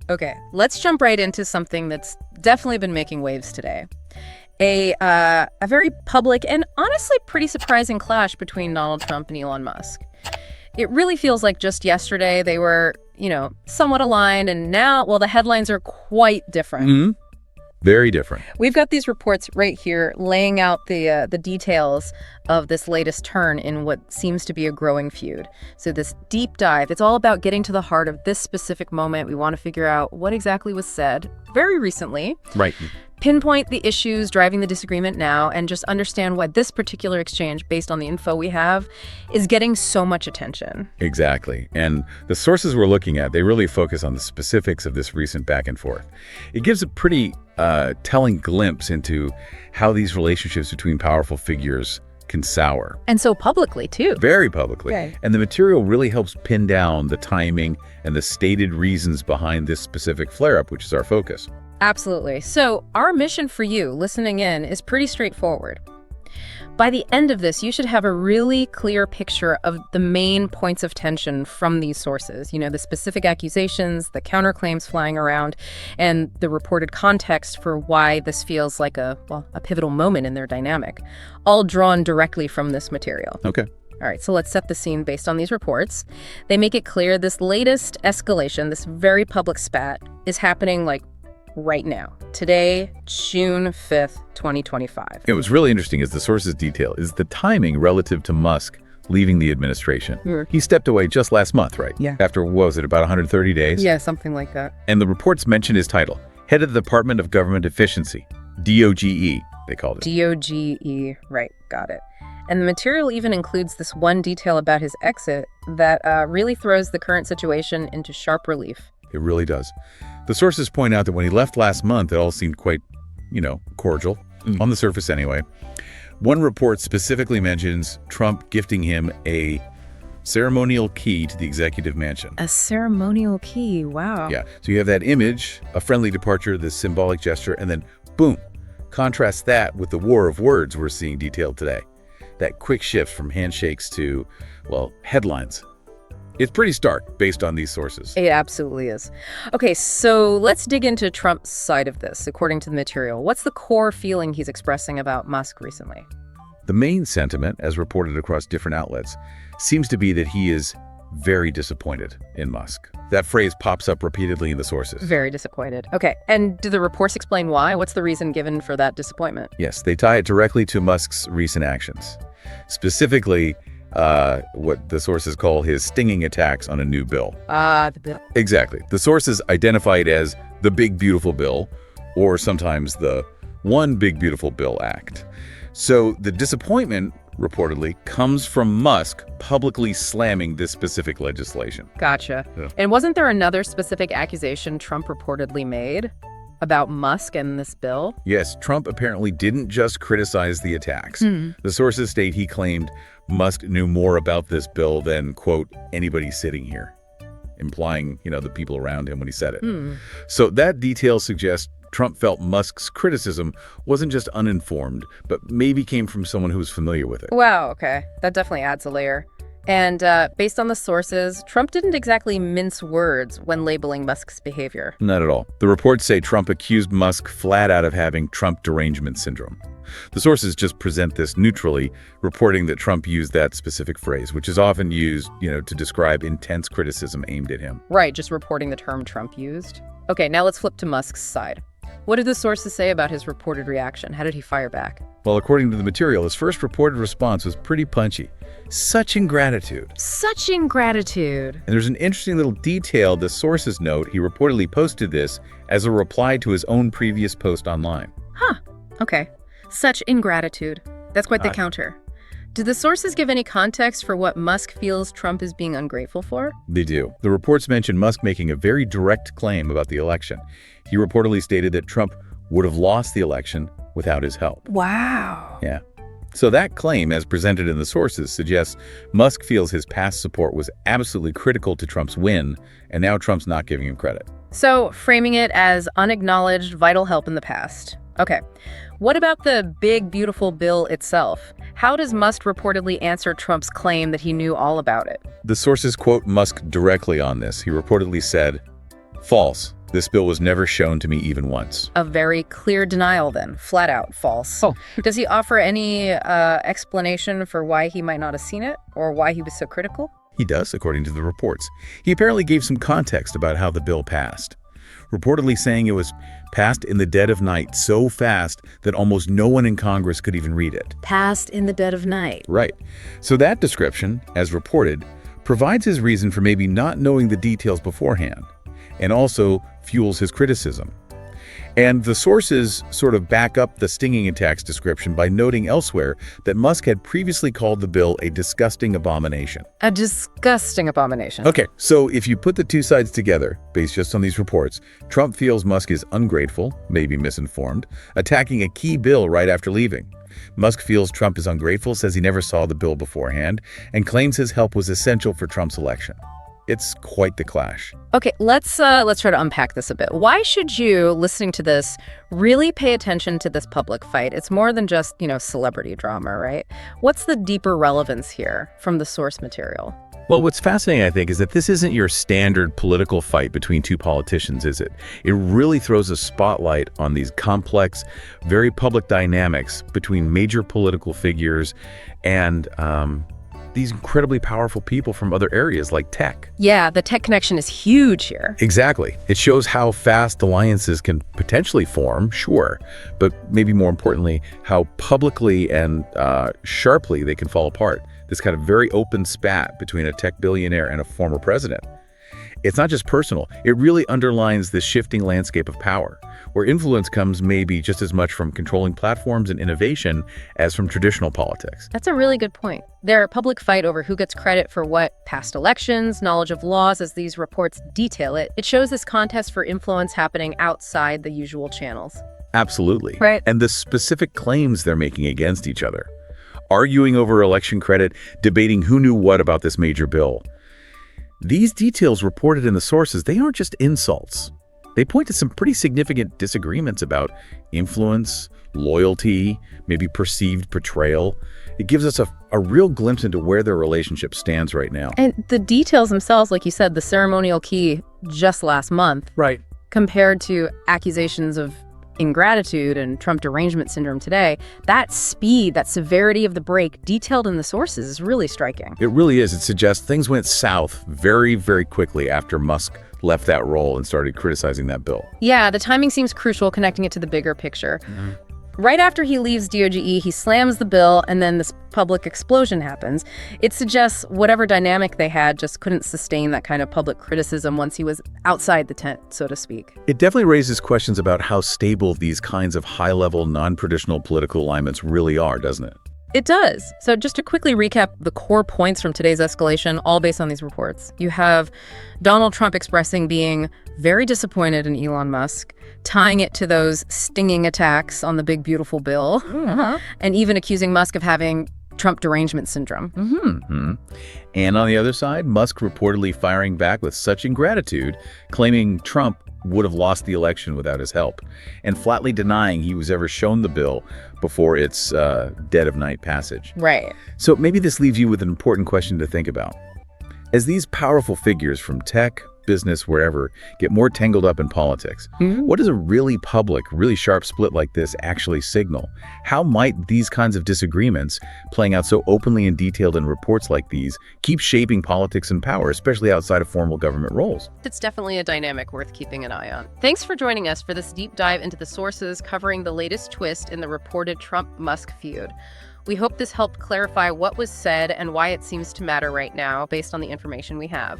Okay, let's jump right into something that's definitely been making waves today. A very public and honestly pretty surprising clash between Donald Trump and Elon Musk. It really feels like just yesterday they were, somewhat aligned, and now, well, the headlines are quite different. Mm-hmm. Very different. We've got these reports right here laying out the details of this latest turn in what seems to be a growing feud. So this deep dive, it's all about getting to the heart of this specific moment. We want to figure out what exactly was said very recently. Right. Pinpoint the issues driving the disagreement now, and just understand why this particular exchange, based on the info we have, is getting so much attention. Exactly. And the sources we're looking at, they really focus on the specifics of this recent back and forth. It gives a pretty telling glimpse into how these relationships between powerful figures can sour. And so publicly, too. Very publicly. Okay. And the material really helps pin down the timing and the stated reasons behind this specific flare-up, which is our focus. Absolutely. So our mission for you listening in is pretty straightforward. By the end of this, you should have a really clear picture of the main points of tension from these sources. The specific accusations, the counterclaims flying around, and the reported context for why this feels like a pivotal moment in their dynamic, all drawn directly from this material. Okay. All right, so let's set the scene based on these reports. They make it clear this latest escalation, this very public spat, is happening right now, today, June 5th, 2025. What's really interesting is the source's detail is the timing relative to Musk leaving the administration. He stepped away just last month, right? Yeah. After, what was it, about 130 days? Yeah, something like that. And the reports mention his title, Head of the Department of Government Efficiency, DOGE, they called it. DOGE, right, got it. And the material even includes this one detail about his exit that really throws the current situation into sharp relief. It really does. The sources point out that when he left last month, it all seemed quite, cordial, on the surface anyway. One report specifically mentions Trump gifting him a ceremonial key to the executive mansion. A ceremonial key, wow. Yeah, so you have that image, a friendly departure, this symbolic gesture, and then boom, contrast that with the war of words we're seeing detailed today. That quick shift from handshakes to, headlines. It's pretty stark based on these sources. It absolutely is. Okay, so let's dig into Trump's side of this, according to the material. What's the core feeling he's expressing about Musk recently? The main sentiment, as reported across different outlets, seems to be that he is very disappointed in Musk. That phrase pops up repeatedly in the sources. Very disappointed. Okay, and do the reports explain why? What's the reason given for that disappointment? Yes, they tie it directly to Musk's recent actions. Specifically, what the sources call his stinging attacks on a new bill. The bill. Exactly. The sources identify it as the Big Beautiful Bill, or sometimes the One Big Beautiful Bill Act. So the disappointment, reportedly, comes from Musk publicly slamming this specific legislation. Gotcha. Yeah. And wasn't there another specific accusation Trump reportedly made about Musk and this bill? Yes, Trump apparently didn't just criticize the attacks. The sources state he claimed Musk knew more about this bill than, quote, anybody sitting here, implying, the people around him when he said it. So that detail suggests Trump felt Musk's criticism wasn't just uninformed, but maybe came from someone who was familiar with it. Wow, okay. That definitely adds a layer. And based on the sources, Trump didn't exactly mince words when labeling Musk's behavior. Not at all. The reports say Trump accused Musk flat out of having Trump derangement syndrome. The sources just present this neutrally, reporting that Trump used that specific phrase, which is often used, to describe intense criticism aimed at him. Right, just reporting the term Trump used. Okay, now let's flip to Musk's side. What did the sources say about his reported reaction? How did he fire back? Well, according to the material, his first reported response was pretty punchy. Such ingratitude. Such ingratitude. And there's an interesting little detail the sources note. He reportedly posted this as a reply to his own previous post online. Huh, okay. Such ingratitude. That's quite the counter. Do the sources give any context for what Musk feels Trump is being ungrateful for? They do. The reports mention Musk making a very direct claim about the election. He reportedly stated that Trump would have lost the election without his help. Wow. Yeah. So that claim, as presented in the sources, suggests Musk feels his past support was absolutely critical to Trump's win, and now Trump's not giving him credit. So, framing it as unacknowledged vital help in the past. Okay. What about the big, beautiful bill itself? How does Musk reportedly answer Trump's claim that he knew all about it? The sources quote Musk directly on this. He reportedly said, "False. This bill was never shown to me even once. A very clear denial then, flat out false. Oh. Does he offer any explanation for why he might not have seen it or why he was so critical? He does, according to the reports. He apparently gave some context about how the bill passed, reportedly saying it was passed in the dead of night so fast that almost no one in Congress could even read it. Passed in the dead of night. Right. So that description, as reported, provides his reason for maybe not knowing the details beforehand, and also fuels his criticism. And the sources sort of back up the stinging attacks description by noting elsewhere that Musk had previously called the bill a disgusting abomination. A disgusting abomination. Okay, so if you put the two sides together, based just on these reports, Trump feels Musk is ungrateful, maybe misinformed, attacking a key bill right after leaving. Musk feels Trump is ungrateful, says he never saw the bill beforehand, and claims his help was essential for Trump's election. It's quite the clash. Okay, let's try to unpack this a bit. Why should you, listening to this, really pay attention to this public fight? It's more than just, celebrity drama, right? What's the deeper relevance here from the source material? Well, what's fascinating, I think, is that this isn't your standard political fight between two politicians, is it? It really throws a spotlight on these complex, very public dynamics between major political figures and these incredibly powerful people from other areas like tech. Yeah, the tech connection is huge here. Exactly. It shows how fast alliances can potentially form, sure, but maybe more importantly, how publicly and sharply they can fall apart. This kind of very open spat between a tech billionaire and a former president. It's not just personal. It really underlines the shifting landscape of power, where influence comes maybe just as much from controlling platforms and innovation as from traditional politics. That's a really good point. Their public fight over who gets credit for what, past elections, knowledge of laws, as these reports detail it, it shows this contest for influence happening outside the usual channels. Absolutely. Right. And the specific claims they're making against each other. Arguing over election credit, debating who knew what about this major bill. These details reported in the sources, they aren't just insults. They point to some pretty significant disagreements about influence, loyalty, maybe perceived betrayal. It gives us a real glimpse into where their relationship stands right now. And the details themselves, like you said, the ceremonial key just last month, Right. compared to accusations of ingratitude and Trump derangement syndrome today, that speed, that severity of the break detailed in the sources is really striking. It really is. It suggests things went south very, very quickly after Musk left that role and started criticizing that bill. Yeah, the timing seems crucial, connecting it to the bigger picture. Right after he leaves DOGE, he slams the bill, and then this public explosion happens. It suggests whatever dynamic they had just couldn't sustain that kind of public criticism once he was outside the tent, so to speak. It definitely raises questions about how stable these kinds of high-level, non-traditional political alignments really are, doesn't it? It does. So just to quickly recap the core points from today's escalation, all based on these reports. You have Donald Trump expressing being very disappointed in Elon Musk, tying it to those stinging attacks on the big, beautiful bill, and even accusing Musk of having Trump derangement syndrome. And on the other side, Musk reportedly firing back with such ingratitude, claiming Trump would have lost the election without his help, and flatly denying he was ever shown the bill before its dead of night passage. Right. So maybe this leaves you with an important question to think about. As these powerful figures from tech, business, wherever, get more tangled up in politics, what does a really public, really sharp split like this actually signal? How might these kinds of disagreements, playing out so openly and detailed in reports like these, keep shaping politics and power, especially outside of formal government roles? It's definitely a dynamic worth keeping an eye on. Thanks for joining us for this deep dive into the sources covering the latest twist in the reported Trump-Musk feud. We hope this helped clarify what was said and why it seems to matter right now based on the information we have.